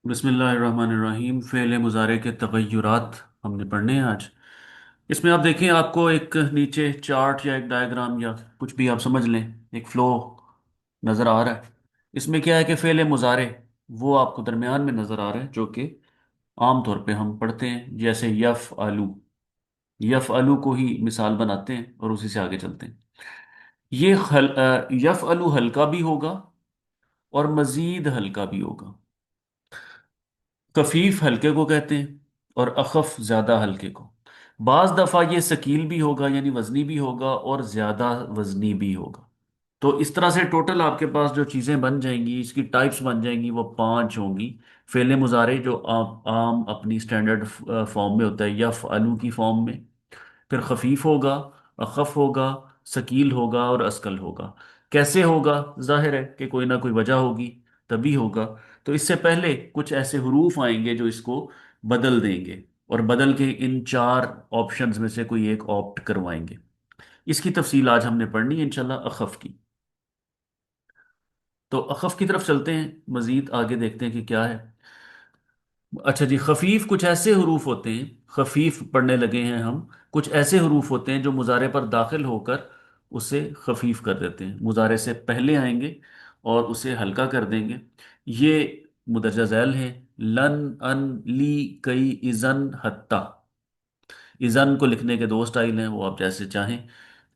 बिस्मिल्लाहिर्रहमानिर्रहीम। फ़ेल मुज़ारे के तग़य्युरात हमने पढ़ने हैं आज। इसमें आप देखें, आपको एक नीचे चार्ट या एक डायग्राम या कुछ भी आप समझ लें, एक फ़्लो नज़र आ रहा है। इसमें क्या है कि फ़ेल मुज़ारे वो आपको दरमियान में नज़र आ रहा है, जो कि आम तौर पे हम पढ़ते हैं, जैसे यफ़ आलू। यफ़ आलू को ही मिसाल बनाते हैं और उसी से आगे चलते हैं। यफ़ आलू हल्का भी होगा और मज़ीद हल्का भी होगा। कफीफ हल्के को कहते हैं और अखफ ज्यादा हल्के को। बाज दफा ये सकील भी होगा, यानी वजनी भी होगा, और ज्यादा वजनी भी होगा। तो इस तरह से टोटल आपके पास जो चीजें बन जाएंगी, इसकी टाइप्स बन जाएंगी, वो पांच होंगी। फेले मुजारे जो आम अपनी स्टैंडर्ड फॉर्म में होता है, या आलू की फॉर्म में। फिर खफीफ होगा, अखफ होगा, सकील होगा और अस्कल होगा। कैसे होगा? जाहिर है कि कोई ना कोई वजह होगी, तभी होगा। तो इससे पहले कुछ ऐसे हरूफ आएंगे जो इसको बदल देंगे, और बदल के इन चार ऑप्शंस में से कोई एक ऑप्ट करवाएंगे। इसकी तफसील आज हमने पढ़नी है इंशाल्लाह, अखफ की। तो अखफ की तरफ चलते हैं, मजीद आगे देखते हैं कि क्या है। अच्छा जी, खफीफ कुछ ऐसे हरूफ होते हैं, खफीफ पढ़ने लगे हैं हम। कुछ ऐसे हरूफ होते हैं जो मुजारे पर दाखिल होकर उसे खफीफ कर देते हैं, मुजारे से पहले आएंगे और उसे हल्का कर देंगे। ये मुदर्जा झैल हैं। लन, अन, ली, कई, इजन, हत्ता। इजन को लिखने के दो स्टाइल हैं, वो आप जैसे चाहें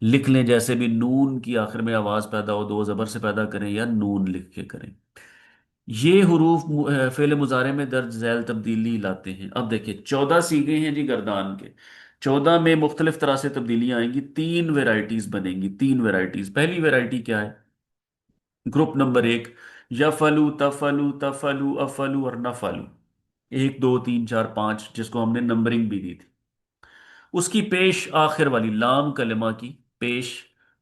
लिख लें। जैसे भी नून की आखिर में आवाज पैदा हो, दो जबर से पैदा करें, या नून लिख के करें। ये हुरूफ फेल मुजारे में दर्ज झैल तब्दीली लाते हैं। अब देखिए, 14 सीगे हैं जी गर्दान के। 14 में मुख्तलिफ तरह से तब्दीलियां आएंगी, तीन वेराइटीज बनेंगी। तीन वेराइटीज, पहली वेराइटी क्या है? ग्रुप नंबर एक, यफलू, तफलू, तफलू, अफलू और नफलू। एक, दो, तीन, चार, पांच, जिसको हमने नंबरिंग भी दी थी। उसकी पेश आखिर वाली लाम कलमा की पेश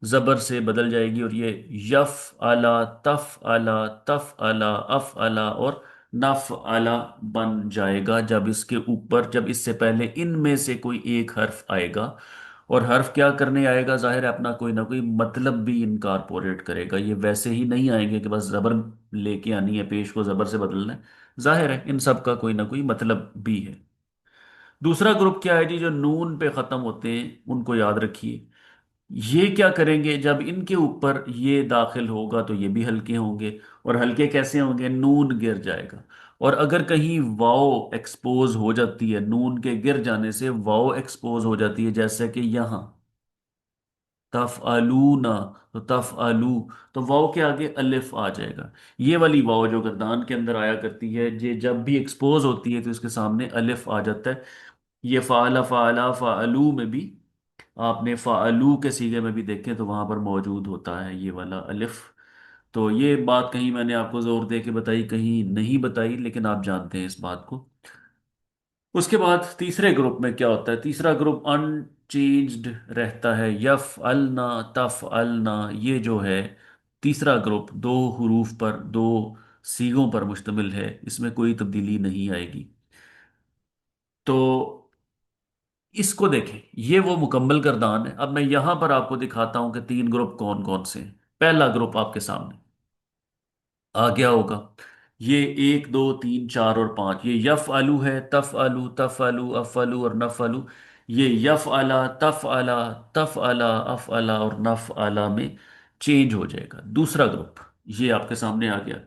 जबर से बदल जाएगी, और ये यफ अला, तफ अला, तफ अला, अफ अला और नफ अला बन जाएगा, जब इसके ऊपर, जब इससे पहले इनमें से कोई एक हर्फ आएगा। और हर्फ क्या करने आएगा? जाहिर है अपना कोई ना कोई मतलब भी इनकारपोरेट करेगा। ये वैसे ही नहीं आएंगे कि बस जबर लेके आनी है, पेश को जबर से बदलना है। जाहिर है इन सब का कोई ना कोई मतलब भी है। दूसरा ग्रुप क्या है जी? जो नून पे खत्म होते हैं, उनको याद रखिए। ये क्या करेंगे? जब इनके ऊपर ये दाखिल होगा तो ये भी हल्के होंगे। और हल्के कैसे होंगे? नून गिर जाएगा। और अगर कहीं वाव एक्सपोज हो जाती है, नून के गिर जाने से वाव एक्सपोज हो जाती है, जैसे कि यहां तफ आलूना, तो तफ आलू, तो वाव के आगे अलिफ आ जाएगा। ये वाली वाव जो गर्दान के अंदर आया करती है, ये जब भी एक्सपोज होती है तो इसके सामने अलिफ आ जाता है। ये फ़ाला, फ़ाला, फ़ालू में भी, आपने फ़ालू के सीगे में भी देखें तो वहां पर मौजूद होता है ये वाला अलिफ। तो ये बात कहीं मैंने आपको जोर दे के बताई, कहीं नहीं बताई, लेकिन आप जानते हैं इस बात को। उसके बाद तीसरे ग्रुप में क्या होता है? तीसरा ग्रुप अनचेंज्ड रहता है, यफ अलना, तफ अलना। ये जो है तीसरा ग्रुप, दो हरूफ पर, दो सीगों पर मुश्तमिल है, इसमें कोई तब्दीली नहीं आएगी। तो इसको देखें, ये वो मुकम्मल करदान है। अब मैं यहां पर आपको दिखाता हूं कि तीन ग्रुप कौन कौन से हैं। पहला ग्रुप आपके सामने आ गया होगा। ये एक, दो, तीन, चार और पांच, ये यफ आलू है, तफ आलू, तफ आलू, अफ आलू और नफ आलू। ये यफ आला, तफ आला, तफ आला, अफ आला और नफ आला में चेंज हो जाएगा। दूसरा ग्रुप ये आपके सामने आ गया।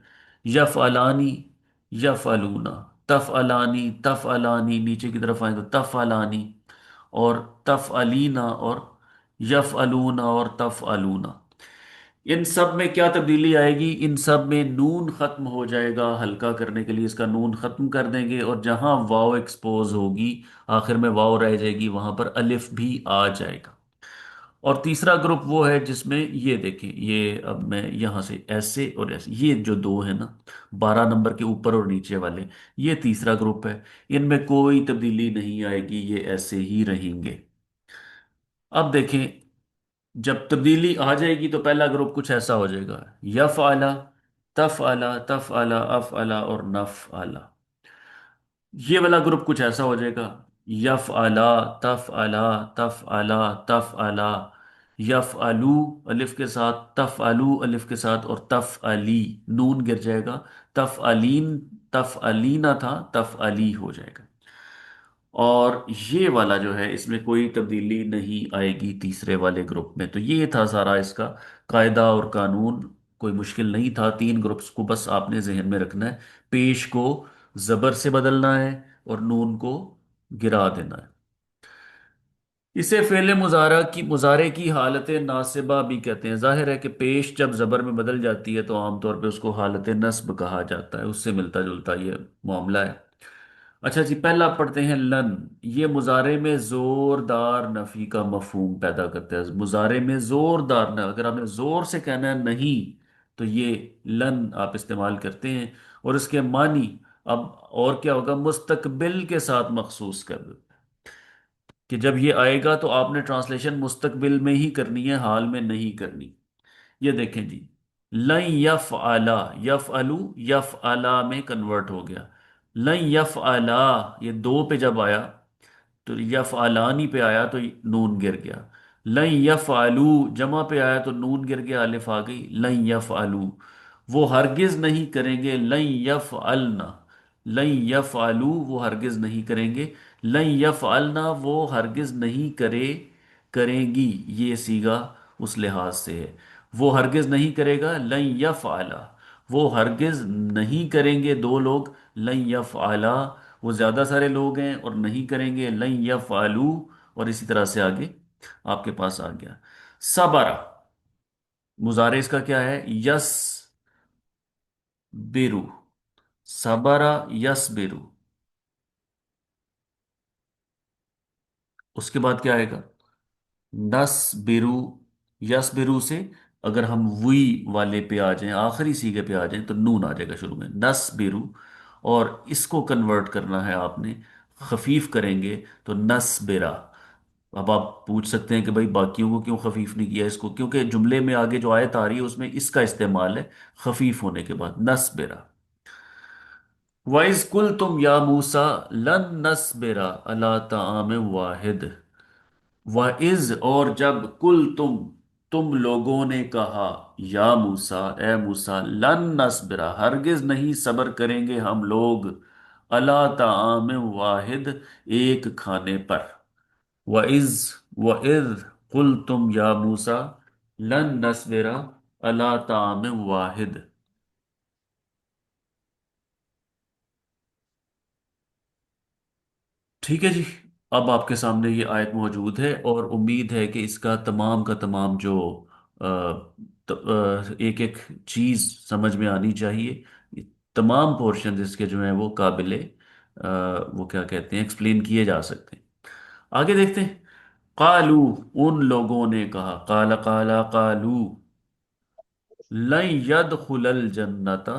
यफ अलानी, यफ अलूना, तफ अलानी, तफ अलानी, नीचे की तरफ आए तो तफ अलानी और तफ अलीना और यफ अलूना और तफ अलूना। इन सब में क्या तब्दीली आएगी? इन सब में नून खत्म हो जाएगा, हल्का करने के लिए इसका नून खत्म कर देंगे, और जहां वाव एक्सपोज होगी, आखिर में वाव रह जाएगी, वहां पर अलिफ भी आ जाएगा। और तीसरा ग्रुप वो है जिसमें ये देखें, ये अब मैं यहां से ऐसे और ऐसे, ये जो दो है ना, 12 नंबर के ऊपर और नीचे वाले, ये तीसरा ग्रुप है। इनमें कोई तब्दीली नहीं आएगी, ये ऐसे ही रहेंगे। अब देखें, जब तब्दीली आ जाएगी तो पहला ग्रुप कुछ ऐसा हो जाएगा। यफ आला, तफ आला, तफ आला, अफ आला और नफ आला। ये वाला ग्रुप कुछ ऐसा हो जाएगा। यफ आला, तफ आला, तफ आला, तफ आला, यफ आलू अलिफ के साथ, तफ आलू अलिफ के साथ और तफ अली, नून गिर जाएगा। तफअलीन, तफअलीना था, तफअली हो जाएगा। और ये वाला जो है इसमें कोई तब्दीली नहीं आएगी तीसरे वाले ग्रुप में। तो ये था सारा इसका कायदा और कानून। कोई मुश्किल नहीं था, तीन ग्रुप्स को बस आपने जहन में रखना है। पेश को जबर से बदलना है और नून को गिरा देना है। इसे फेले मुजारे की हालत नासिबा भी कहते हैं। जाहिर है कि पेश जब जबर में बदल जाती है तो आमतौर पे उसको हालत नस्ब कहा जाता है, उससे मिलता जुलता ये मामला है। अच्छा जी, पहला पढ़ते हैं लन। ये मुजारे में जोरदार नफी का मफहूम पैदा करता है। मुजारे में जोरदार न, अगर आपने जोर से कहना है नहीं, तो ये लन आप इस्तेमाल करते हैं। और इसके मानी अब और क्या होगा, मुस्तकबिल के साथ मखसूस कर दो, कि जब ये आएगा तो आपने ट्रांसलेशन मुस्तकबिल में ही करनी है, हाल में नहीं करनी। ये देखें जी, लन यफ आला, यफ अलू यफ आला में कन्वर्ट हो गया। लन यफ आला, ये दो पे जब आया तो यफ आलानी पे आया तो नून गिर गया। लन यफ आलू जमा पे आया तो नून गिर गया, अलिफ आ गई। लन यफ आलू, वो हरगिज नहीं करेंगे। लन यफ अलना, लन यफ आलू वो हरगिज नहीं करेंगे। लन यफ अलना वो हरगिज नहीं करेंगी। ये सीगा उस लिहाज से है, वो हरगिज नहीं करेगा। लन यफ आला, वो हरगिज नहीं करेंगे दो लोग। लन यफ आला, वो ज्यादा सारे लोग हैं और नहीं करेंगे। लन यफ आलू, और इसी तरह से आगे आपके पास आ गया। सबरा, मुजारे इसका क्या है, यस बिरु। सबरा यस बिरु। उसके बाद क्या आएगा, नस बिरु। यस बिरु से अगर हम वी वाले पे आ जाएं, आखिरी सीगे पे आ जाएं, तो नून आ जाएगा शुरू में, नस बिरु। और इसको कन्वर्ट करना है आपने, खफीफ करेंगे तो नस बिरा। अब आप पूछ सकते हैं कि भाई बाकियों को क्यों खफीफ नहीं किया इसको, क्योंकि जुमले में आगे जो आयत आ रही है उसमें इसका इस्तेमाल है खफीफ होने के बाद, नस बिरा। वाइज कुल तुम या मूसा लन नस्बिरा अला ताआम वाहिद। वाइज, और जब कुल तुम लोगों ने कहा, या मूसा ए मूसा, लन नस्बिरा हरगिज नहीं सब्र करेंगे हम लोग, अला ताआम वाहिद एक खाने पर। वइज वइज कुल तुम या मूसा लन नस्बिरा अला ताआम वाहिद। ठीक है जी, अब आपके सामने ये आयत मौजूद है और उम्मीद है कि इसका तमाम का तमाम जो एक एक चीज़ समझ में आनी चाहिए। ये तमाम पोर्शन इसके जो हैं वो काबिले वो क्या कहते हैं, एक्सप्लेन किए जा सकते हैं। आगे देखते हैं। कालू, उन लोगों ने कहा, काला काला कालू, लन यदखुलल जन्नता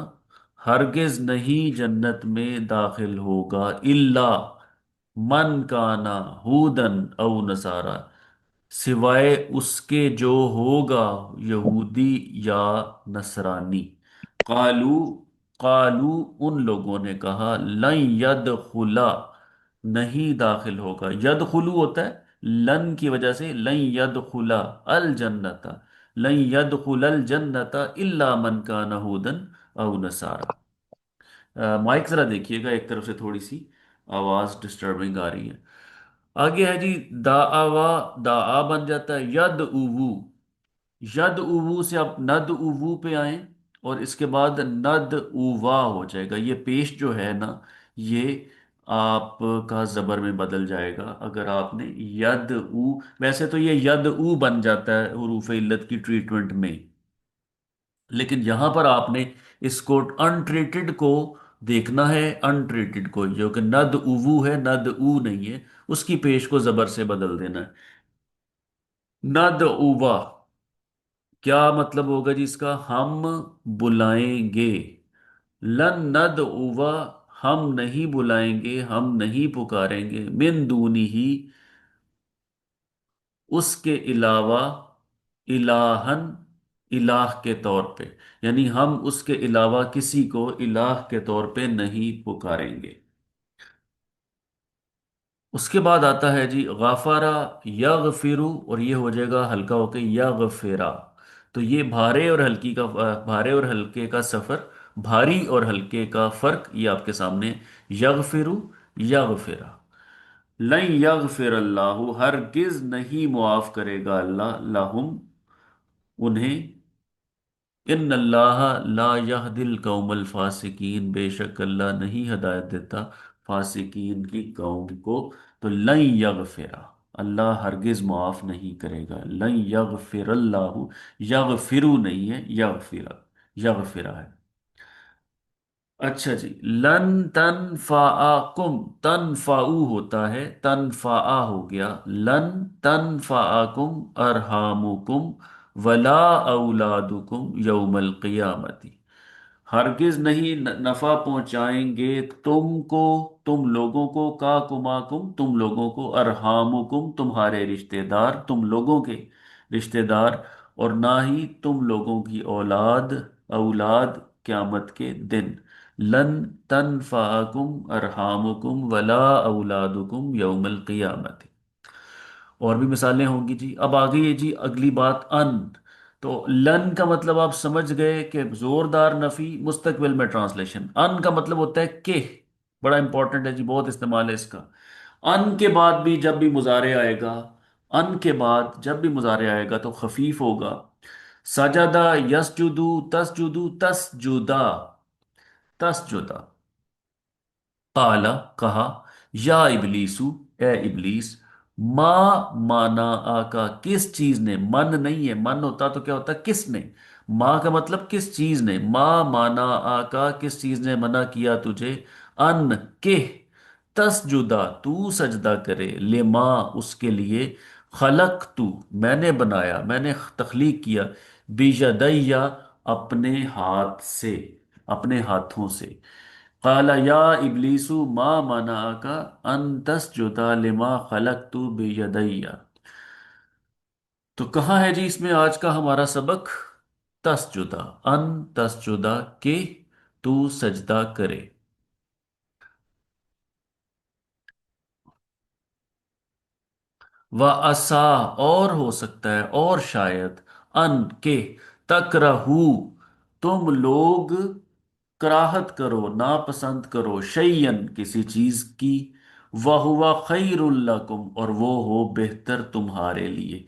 हरगिज नहीं जन्नत में दाखिल होगा, इल्ला मन काना हुदन औ नसारा, सिवाय उसके जो होगा यहूदी या नसरानी। कालू, कालू उन लोगों ने कहा, लन यदखुला नहीं दाखिल होगा, यदखुलू होता है लन की वजह से, लन यदखुला अल जन्नता, लन यदखुलल जन्नता इल्ला मन काना हुदन औ नसारा। माइक जरा देखिएगा, एक तरफ से थोड़ी सी आवाज डिस्टर्बिंग आ रही है। आगे है जी, दाआवा, दाआ बन जाता है यद उवू। यद उवू से आप नद उवू पे आए और इसके बाद नद उवा हो जाएगा। ये पेश जो है ना, ये आपका जबर में बदल जाएगा अगर आपने यद ऊ, वैसे तो ये यद ऊ बन जाता है हुरूफ इल्लत की ट्रीटमेंट में, लेकिन यहां पर आपने इसको अनट्रीटेड को देखना है। अनट्रीटेड को जो कि नद उवू है, नद ऊ नहीं है, उसकी पेश को जबर से बदल देना है। नद उवा, क्या मतलब होगा जी इसका, हम बुलाएंगे। लन नद उवा, हम नहीं बुलाएंगे, हम नहीं पुकारेंगे। मिन दूनी ही, उसके अलावा, इलाहन, इलाह के तौर पे, यानी हम उसके अलावा किसी को इलाह के तौर पे नहीं पुकारेंगे। उसके बाद आता है जी गाफारा, यगफिरु, और ये हो जाएगा हल्का होके यगफिरा। तो ये भारे और हल्की का भारे और हल्के का सफर بھاری اور ہلکے کا فرق یہ آپ کے سامنے، یغفرو، یغفرا، لن یغفر اللہ، ہرگز نہیں معاف کرے گا اللہ، لہم، انہیں، ان اللہ لا یہدی القوم الفاسقین، بے شک اللہ نہیں ہدایت دیتا فاسقین کی قوم کو۔ تو لن یغفرا، اللہ ہرگز معاف نہیں کرے گا، لن یغفر اللہ، یغفرو نہیں ہے، یغفرا، یغفرا ہے۔ اچھا جی، لن تنفعکم، تنفعو ہوتا ہے، تنفع ہو گیا، لن تنفعکم ارحامکم ولا اولادکم یوم القیامتی، ہرگز نہیں نفع پہنچائیں گے تم کو، تم لوگوں کو، کا کماکم، تم لوگوں کو، ارحامکم تمہارے رشتہ دار، تم لوگوں کے رشتہ دار، اور نہ ہی تم لوگوں کی اولاد، اولاد قیامت کے دن، لن تنفعکم ارحامکم ولا اولادکم یوم القیامت۔ اور بھی مثالیں ہوں گی جی۔ اب آگے یہ جی اگلی بات، ان، تو لن کا مطلب آپ سمجھ گئے کہ زوردار نفی، مستقبل میں ٹرانسلیشن۔ ان کا مطلب ہوتا ہے کہ، بڑا امپورٹنٹ ہے جی، بہت استعمال ہے اس کا۔ ان کے بعد بھی جب بھی مضارع آئے گا، ان کے بعد جب بھی مضارع آئے گا تو خفیف ہوگا، سجدہ، یسجدو، تسجدو، تسجدہ، تسجدہ، قالا، کہا، یا ابلیسو، اے ابلیس، ما مانا آکا، کس چیز نے، من نہیں ہے، من ہوتا تو کیا ہوتا، کس نے، ماں کا مطلب کس چیز نے، ما مانا آکا، کس چیز نے منع کیا تجھے، ان، کہ، تسجدہ، تو سجدہ کرے، لما، اس کے لیے، خلق تو، میں نے بنایا، میں نے تخلیق کیا، بیجدیا، اپنے ہاتھ سے، اپنے ہاتھوں سے، قال یا ابلیسو ما منعک ان تسجد لما خلقت بیدی۔ تو کہاں ہے جی اس میں آج کا ہمارا سبق، تسجدہ، ان تسجدہ، کہ تو سجدہ کرے۔ وَعَسَىٰ، اور ہو سکتا ہے، اور شاید، ان، کہ، تکرہو، تم لوگ کراہت کرو، ناپسند کرو، شیئن، کسی چیز کی، وَهُوَ خَيْرٌ لَكُمْ، اور وہ ہو بہتر تمہارے لیے۔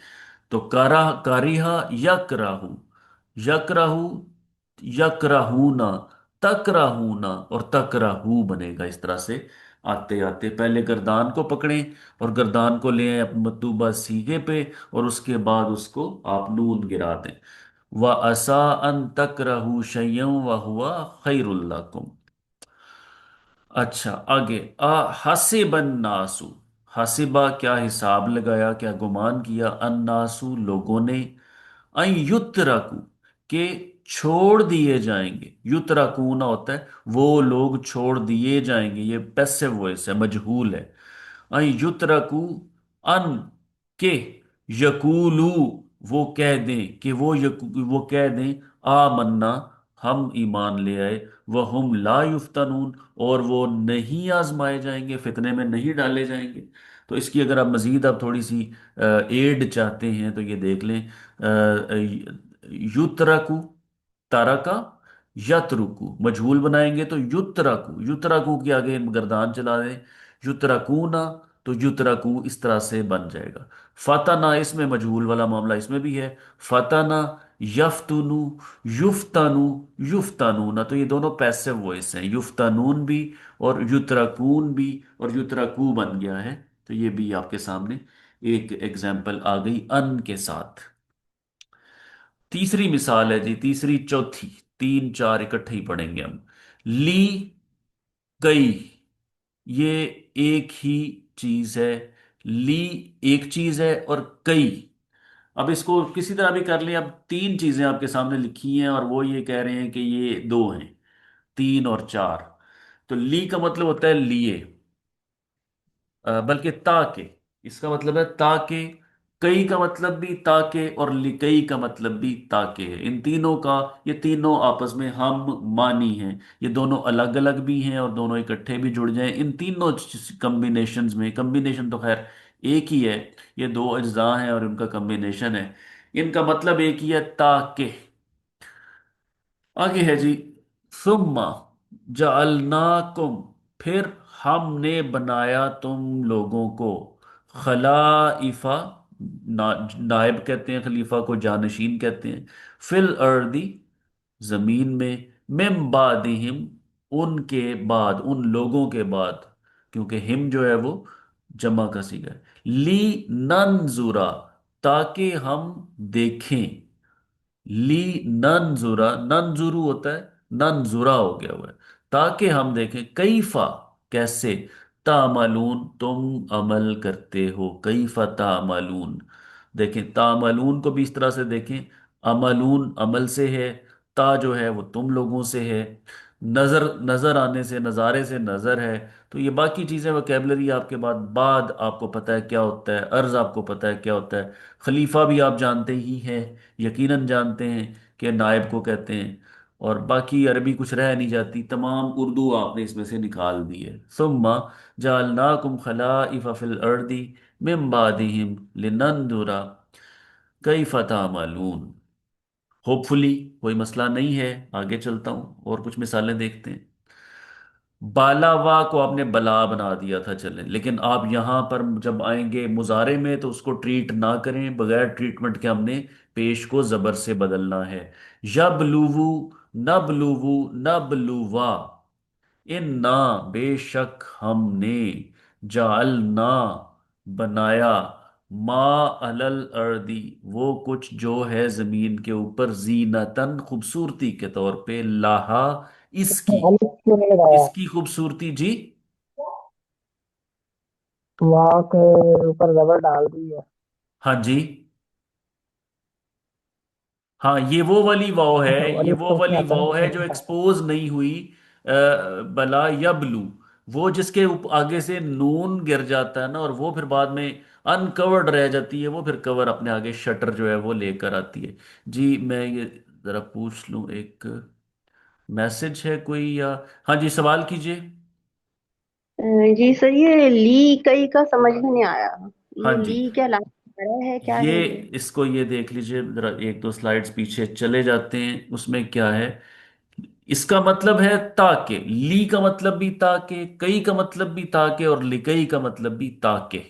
تو کریہ، یکرہ، یکرہ، یکرہونا، تکرہونا، اور تکرہو بنے گا اس طرح سے، آتے آتے پہلے گردان کو پکڑیں اور گردان کو لے آئیں مطلوبہ سیغے پہ، اور اس کے بعد اس کو آپ نون گرا دیں، وَعَسَىٰ أَن تَكْرَهُ شَيْئًا وَهُوَ خَيْرٌ لَكُمْ۔ اچھا آگے، حسب الناس، حسبہ، کیا حساب لگایا، کیا گمان کیا، الناس، لوگوں نے، ان یترکو، کہ چھوڑ دیے جائیں گے، یترکونا ہوتا ہے وہ لوگ چھوڑ دیے جائیں گے، یہ پیسو وائس ہے، مجہول ہے، ان یترکو، ان، کہ، یقولو، وہ کہہ دیں، کہ وہ کہہ دیں، آمنا، ہم ایمان لے آئے، وہم لا یفتنون، اور وہ نہیں آزمائے جائیں گے، فتنے میں نہیں ڈالے جائیں گے۔ تو اس کی اگر آپ مزید آپ تھوڑی سی ایڈ چاہتے ہیں تو یہ دیکھ لیں، یترکو، تارکا، یترکو، مجہول بنائیں گے تو یترکو، یترکو کی آگے گردان چلا دیں، یترکونا، تو یترکو اس طرح سے بن جائے گا۔ فتنا، اس میں مجہول والا معاملہ اس میں بھی ہے، فتنا، یفتنو، یفتنو، یفتنون، تو یہ دونوں پیسو وائس ہیں، یفتنون بھی اور یترکون بھی، اور یترکو بن گیا ہے۔ تو یہ بھی آپ کے سامنے ایک ایگزامپل آ گئی ان کے ساتھ۔ تیسری مثال ہے جی، تیسری چوتھی، تین چار اکٹھے ہی پڑھیں گے ہم، لی، کئی، یہ ایک ہی چیز ہے، لی ایک چیز ہے، اور کئی، اب اس کو کسی طرح بھی کر لیں، اب تین چیزیں آپ کے سامنے لکھی ہیں اور وہ یہ کہہ رہے ہیں کہ یہ دو ہیں، تین اور چار۔ تو لی کا مطلب ہوتا ہے لیے، بلکہ تاکہ، اس کا مطلب ہے تاکہ، کئی کا مطلب بھی تاکہ، اور لکئی کا مطلب بھی تاکہ ہے، ان تینوں کا، یہ تینوں آپس میں ہم مانی ہیں، یہ دونوں الگ الگ بھی ہیں اور دونوں اکٹھے بھی جڑ جائیں، ان تینوں کمبینیشنز میں، کمبینیشن تو خیر ایک ہی ہے، یہ دو اجزاء ہیں اور ان کا کمبینیشن ہے، ان کا مطلب ایک ہی ہے، تاکہ۔ آگے ہے جی، सुम्मा जअलनाकुम, फिर हमने बनाया तुम लोगों को, खलाइफा, नायब कहते हैं खलीफा को, जानशीन कहते हैं, फिल अर्दी, जमीन में, मिम बादिहिम, उनके बाद, उन लोगों के बाद, क्योंकि हिम जो है वो जमा का सीगा है, ली ननजुरा, ताकि हम देखें, ली ननजुरा, ननजुरू होता है, ननजुरा हो गया हुआ है, ताकि हम देखें, कैफा, कैसे, तामलून, तुम अमल करते हो, कैफा तामलून। देखें, तामलून को भी इस तरह से देखें, अमलून अमल से है, ता जो है वो तुम लोगों से है, नजर, नजर आने से, नज़ारे से नजर है। तो ये बाकी चीजें वोकेबलरी आपके बाद आपको पता है क्या होता है, अर्ज आपको पता है क्या होता है, खलीफा भी आप जानते ही हैं, यकीनन जानते हैं कि नायब को कहते हैं, और बाकी अरबी कुछ रह नहीं जाती, तमाम उर्दू आपने इसमें से निकाल दी है। सुम्मा जअलनाकुम खलाइफ फिल अर्दी मिन बादिहिम लिनंजुरा कैफ तामलून। होपफुली कोई मसला नहीं है, आगे चलता हूं और कुछ मिसालें देखते हैं। बालावा को आपने बला बना दिया था, चलें, लेकिन आप यहां पर जब आएंगे मुजारे में तो उसको ट्रीट ना करें, बगैर ट्रीटमेंट के हमने पेश को जबर से बदलना है। यबलुवु, नबलुवु, नबलुवा, इन्ना, बेशक हमने, जालना, बनाया, मा अलल अर्दी, वो कुछ जो है जमीन के ऊपर, जीनतन, खूबसूरती के तौर पे, लाहा, इसकी, अलग क्यों नहीं लगाया? इसकी खूबसूरती जी। वहां के ऊपर रबर डाल दी है। हाँ जी, हाँ, ये वो वाली वाव है, अच्छा, ये वालिफ वो को क्या वाली आता वाव है जो है? एक्सपोज नहीं हुई, बला यबलू, वो जिसके आगे से नून गिर जाता है ना, और वो फिर बाद में अनकवर्ड रह जाती है, वो फिर कवर अपने आगे शटर जो है वो लेकर आती है। जी मैं ये जरा पूछ लूं, एक मैसेज है कोई या, हाँ जी सवाल कीजिए। जी सर, ये ली कई का समझ में नहीं आया। हाँ ये जी, ली क्या लाना बड़ा है, क्या ये, है ये? इसको ये देख लीजिए जरा, एक दो स्लाइड्स पीछे चले जाते हैं, उसमें क्या है। इसका मतलब है ताके, ली का मतलब भी ताके, कई का मतलब भी ताके, और लिकई का मतलब भी ताके,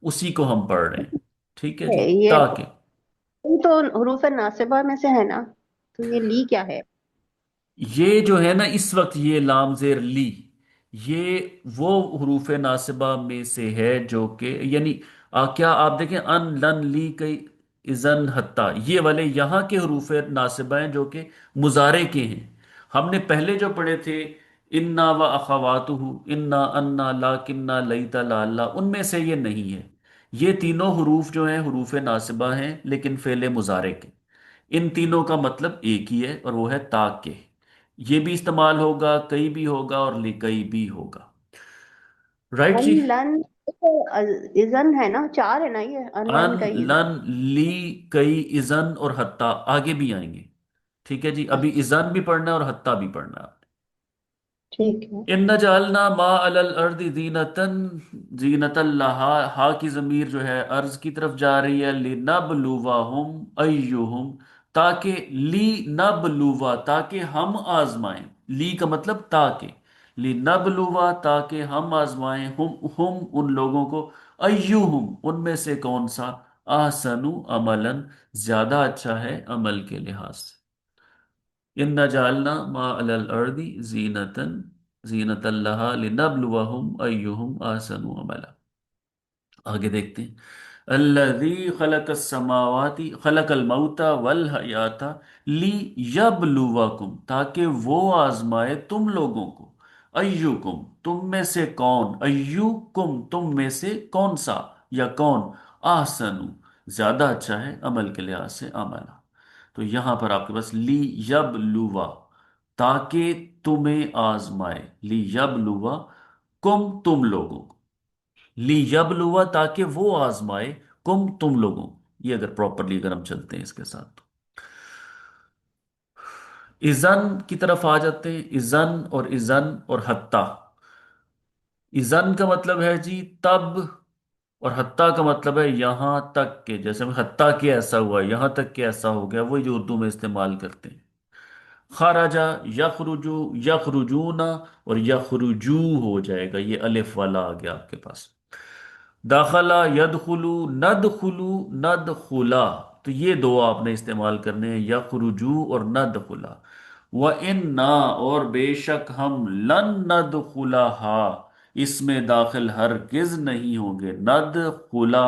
उसी को हम पढ़ रहे हैं। ठीक है जी, ये ताके। तो हरूफ नासिबा में से है ना? तो ये ली क्या है? ये जो है ना इस वक्त, ये लाम जेर ली, ये वो हरूफ नासिबा में से है जो कि, यानी क्या आप देखें, अन, लन, ली, कई, इजन, हत्ता, ये वाले यहाँ के हरूफ नासिबा हैं जो कि मुजारे के हैं। हमने पहले जो पढ़े थे, इन्ना व अखवातुहु, इन्ना, अन्ना, लाकिन्ना, लईता, लाल्ला, उनमें से ये नहीं है। ये तीनों हरूफ जो हैं हरूफ नासिबा हैं, लेकिन फेले मुजारे के। इन तीनों का मतलब एक ही है, और वो है ताके। ये भी इस्तेमाल होगा, कई भी होगा, और लिकई भी होगा। राइट अन जी। लन इजन है ना, चार है ना ये, अन अन, लन का इजन। लन, ली, कई, इजन और हत्ता आगे भी आएंगे। ठीक है जी, अभी अच्छा, इजन भी पढ़ना है और हत्ता भी पढ़ना है। ठीक है। इन्ना जालना मा अलल अर्दी जीनतन, जीनतल लहा, हा की जमीर जो है अर्ज की तरफ जा रही है, लिनबलुवाहुम अय्युहुम, ताकि, ली नबलुवा, ताकि हम आजमाएं, ली का मतलब ताकि, लिनबलुवा, ताकि हम आजमाएं, हम उन लोगों को, अय्युहुम, उनमें से कौन सा, ahsanu अमलन, ज्यादा अच्छा है अमल के लिहाज से। इन्ना जालना मा अलल अर्दी जीनतन, जीनतल्लाहा लिनब्लुवहुम अय्युहुम ahsanu अमला। आगे देखते हैं। अल्लज़ी खलक़स समावाति खलक़ल मौता वल हयाता ली यबलुवकुम, ताकि वो आजमाए तुम लोगों को, अय्युकुम, तुम में से कौन, अय्युकुम, तुम में से कौन सा या कौन, ahsanu, ज्यादा अच्छा है अमल के लिहाज से, अमला। तो यहां पर आपके पास ली यबलुवा, ताकि तुम्हें आजमाए, ली यबलुवा कुम, तुम लोगों को, ली यबलुवा, ताकि वो आजमाए, कुम, तुम लोगों को। ये अगर प्रॉपरली अगर हम चलते हैं इसके साथ तो इजन की तरफ आ जाते हैं, इजन और हत्ता। इजन का मतलब है जी तब, और हत्ता का मतलब है यहां तक के, जैसे हत्ता के ऐसा हुआ, यहां तक के ऐसा हो गया, वही जो उर्दू में इस्तेमाल करते हैं। खराजा, यखरुजू, यखरुजूना और यखरुजू हो जाएगा। ये अलिफ वाला आ गया आपके पास। दाखला, यदखुलू, नदखुलू, नदखुला। तो ये दो आपने इस्तेमाल करने हैं, यखरुजू और नदखुला। व इन्ना, और बेशक हम, लन नदखुलाहा, इसमें दाखिल हरगिज नहीं होंगे। नदखुला,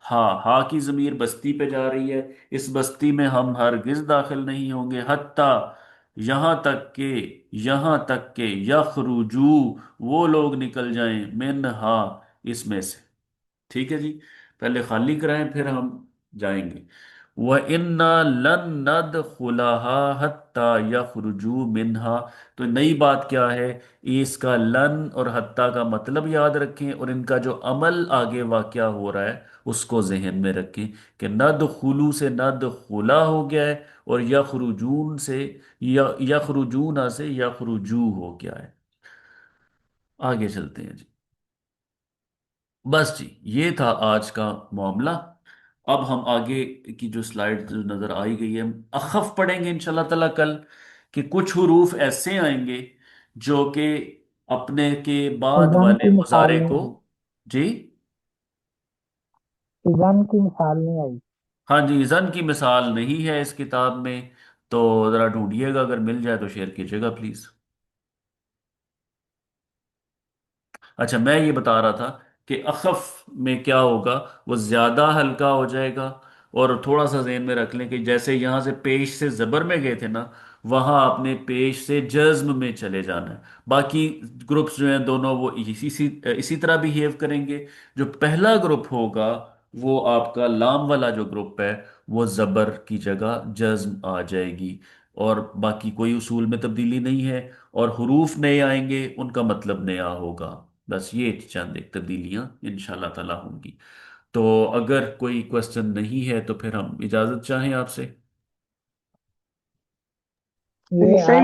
हा, हा की जमीर बस्ती पे जा रही है, इस बस्ती में हम हरगिज दाखिल नहीं होंगे। हत्ता, यहां तक के यखरुजू, वो लोग निकल जाएं, मिनहा, इसमें से। ठीक है जी, पहले खाली कराएं फिर हम जाएंगे। व इन्ना लन नदखुलाहा हत्ता यखरुजू मिनहा। तो नई बात क्या है, इसका लन और हत्ता का मतलब याद रखें, और इनका जो अमल आगे वाकया हो रहा है उसको जहन में रखें कि नदखुलू से नदखुला हो गया है, और यखरुजून से यखरुजूना से यखरुजू हो गया है। आगे चलते हैं जी। बस जी, ये था आज का मामला। अब हम आगे की जो स्लाइड जो नजर आई गई है, हम अखफ पढ़ेंगे इंशाल्लाह ताला कल, कि कुछ हुरूफ ऐसे आएंगे जो कि अपने के बाद इज़न वाले की मिसाल मुजारे नहीं को। आई। जी। इज़न की मिसाल नहीं आई। हाँ जी, जन की मिसाल नहीं है इस किताब में, तो जरा ढूंढिएगा, अगर मिल जाए तो शेयर कीजिएगा प्लीज। अच्छा, मैं ये बता रहा था कि अखफ में क्या होगा, वो ज्यादा हल्का हो जाएगा। और थोड़ा सा ज़हन में रख लें कि जैसे यहां से पेश से जबर में गए थे ना, वहां आपने पेश से जज्म में चले जाना है। बाकी ग्रुप्स जो हैं दोनों, वो इसी तरह बिहेव करेंगे। जो पहला ग्रुप होगा, वो आपका लाम वाला जो ग्रुप है, वो जबर की जगह जज्म आ जाएगी। और बाकी कोई उसूल में तब्दीली नहीं है। और हुरूफ नए आएंगे, उनका मतलब नया होगा। बस ये चंद एक तब्दीलियां इंशाल्लाह ताला होंगी। तो अगर कोई क्वेश्चन नहीं है तो फिर हम इजाजत चाहें आपसे। ये सर